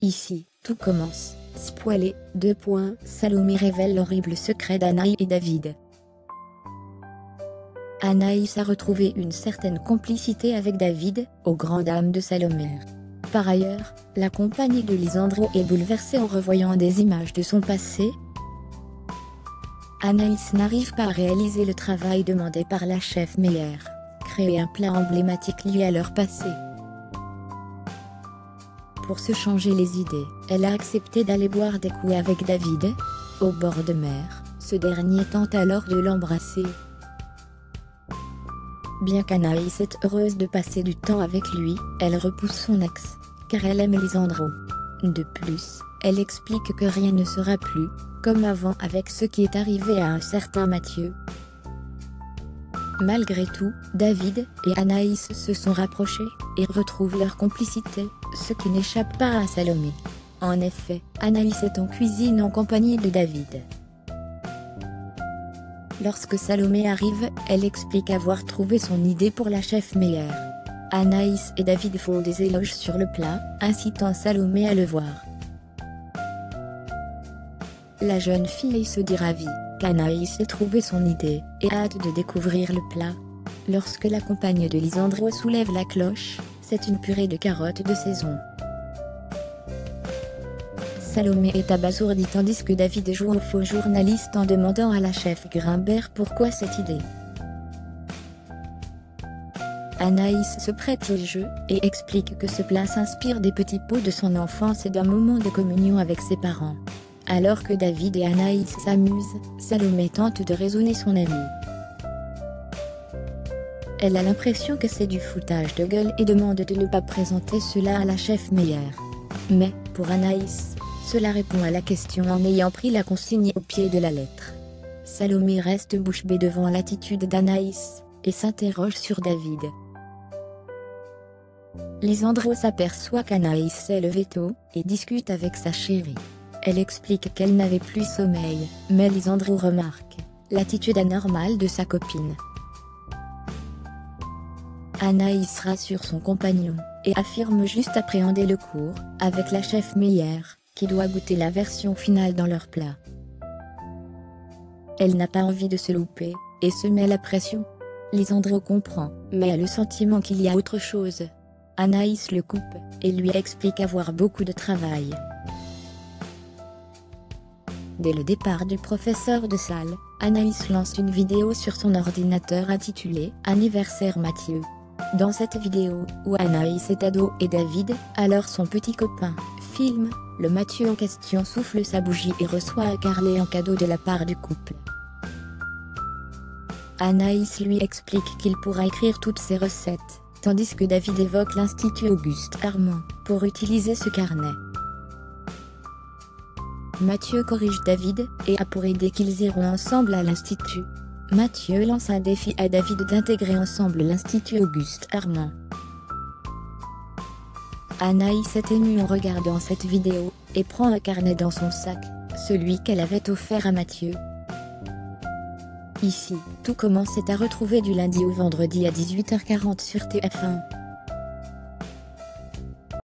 Ici, tout commence. Spoilé, Salomé révèle l'horrible secret d'Anaïs et David. Anaïs a retrouvé une certaine complicité avec David, aux grandes dames de Salomé. Par ailleurs, la compagnie de Lisandro est bouleversée en revoyant des images de son passé. Anaïs n'arrive pas à réaliser le travail demandé par la chef Meyer, créer un plat emblématique lié à leur passé. Pour se changer les idées, elle a accepté d'aller boire des coups avec David, au bord de mer. Ce dernier tente alors de l'embrasser. Bien qu'Anaïs est heureuse de passer du temps avec lui, elle repousse son ex, car elle aime Lisandro. De plus, elle explique que rien ne sera plus comme avant avec ce qui est arrivé à un certain Mathieu. Malgré tout, David et Anaïs se sont rapprochés et retrouvent leur complicité, ce qui n'échappe pas à Salomé. En effet, Anaïs est en cuisine en compagnie de David. Lorsque Salomé arrive, elle explique avoir trouvé son idée pour la chef Meyer. Anaïs et David font des éloges sur le plat, incitant Salomé à le voir. La jeune fille se dit ravie qu'Anaïs ait trouvé son idée et a hâte de découvrir le plat. Lorsque la compagne de Lisandro soulève la cloche, c'est une purée de carottes de saison. Salomé est abasourdie tandis que David joue au faux journaliste en demandant à la chef Grimbert pourquoi cette idée. Anaïs se prête au jeu et explique que ce plat s'inspire des petits pots de son enfance et d'un moment de communion avec ses parents. Alors que David et Anaïs s'amusent, Salomé tente de raisonner son amie. Elle a l'impression que c'est du foutage de gueule et demande de ne pas présenter cela à la chef Meyer. Mais, pour Anaïs, cela répond à la question en ayant pris la consigne au pied de la lettre. Salomé reste bouche bée devant l'attitude d'Anaïs, et s'interroge sur David. Lisandro s'aperçoit qu'Anaïs s'est levée tôt, et discute avec sa chérie. Elle explique qu'elle n'avait plus sommeil, mais Lisandro remarque l'attitude anormale de sa copine. Anaïs rassure son compagnon, et affirme juste appréhender le cours, avec la chef Meyer, qui doit goûter la version finale dans leur plat. Elle n'a pas envie de se louper, et se met la pression. Lisandro comprend, mais a le sentiment qu'il y a autre chose. Anaïs le coupe, et lui explique avoir beaucoup de travail. Dès le départ du professeur de salle, Anaïs lance une vidéo sur son ordinateur intitulée « Anniversaire Mathieu ». Dans cette vidéo, où Anaïs est ado et David, alors son petit copain, filme, le Mathieu en question souffle sa bougie et reçoit un carnet en cadeau de la part du couple. Anaïs lui explique qu'il pourra écrire toutes ses recettes, tandis que David évoque l'Institut Auguste Armand, pour utiliser ce carnet. Mathieu corrige David, et a pour idée qu'ils iront ensemble à l'Institut. Mathieu lance un défi à David d'intégrer ensemble l'Institut Auguste Armand. Anaïs est émue en regardant cette vidéo, et prend un carnet dans son sac, celui qu'elle avait offert à Mathieu. Ici, tout commence à retrouver du lundi au vendredi à 18h40 sur TF1.